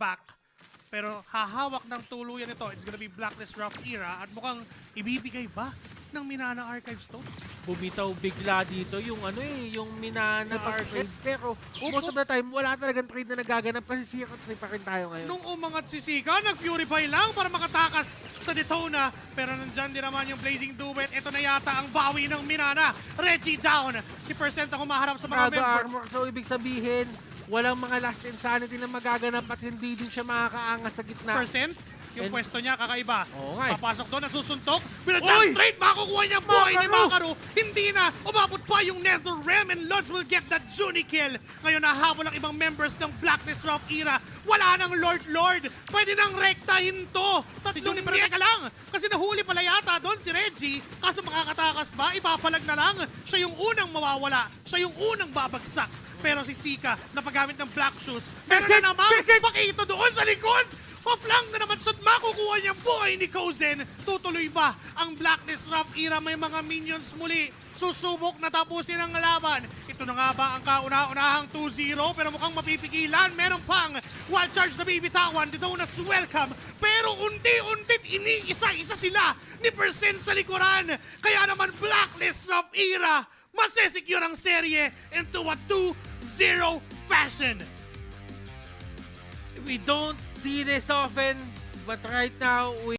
back. Pero hahawak ng tuluyan ito. It's gonna be Blacklist Rough Era. At mukhang ibibigay ba ng Minana Archive Stone? Bumitaw bigla dito yung yung Minana Archive. Pero most of the time, wala talagang trade na nagaganap kasi secret trade pa rin tayo ngayon. Nung umangat si Sika, nag-purify lang para makatakas sa Detona. Pero nandyan din naman yung Blazing Duet. Ito na yata ang bawi ng Minana. Reggie down. Si Percent ang humaharap sa mga Prado member. armor. So, ibig sabihin, walang mga last insanity na magaganap at hindi din siya makakaangas sa gitna. Percent, yung pwesto niya kakaiba. Oo nga eh. Papasok doon, nasusuntok. Binadjust straight, makukuha niya ang buhay ni Makaru. Hindi na, umabot pa yung Nether Realm and Lodge will get that Juni kill. Ngayon nahabol ang ibang members ng Blacklist Rough Era. Wala nang Lord. Pwede nang rektahin to. Tatlong teka lang. Kasi nahuli pala yata doon si Reggie. Kaso makakatakas ba? Ipapalag na lang. Siya yung unang mawawala. Siya yung unang babagsak. Pero si Sika, napagamit ng Black Shoes. Meron na naman, pakito doon sa likod! Paplang na naman siya at makukuha niyang buhay ni Kozen. Tutuloy ba ang Blacklist Rough Era? May mga minions muli. Susubok na tapusin ang laban. Ito na nga ba ang kauna-unahang 2-0? Pero mukhang mapipigilan. Meron pang wild charge na bibitawan. Detona's welcome. Pero unti-untit iniisa-isa sila ni Percent sa likuran. Kaya naman Blacklist Rough Era masesecure ang serye into a 2-0 fashion. We don't see this often, but right now,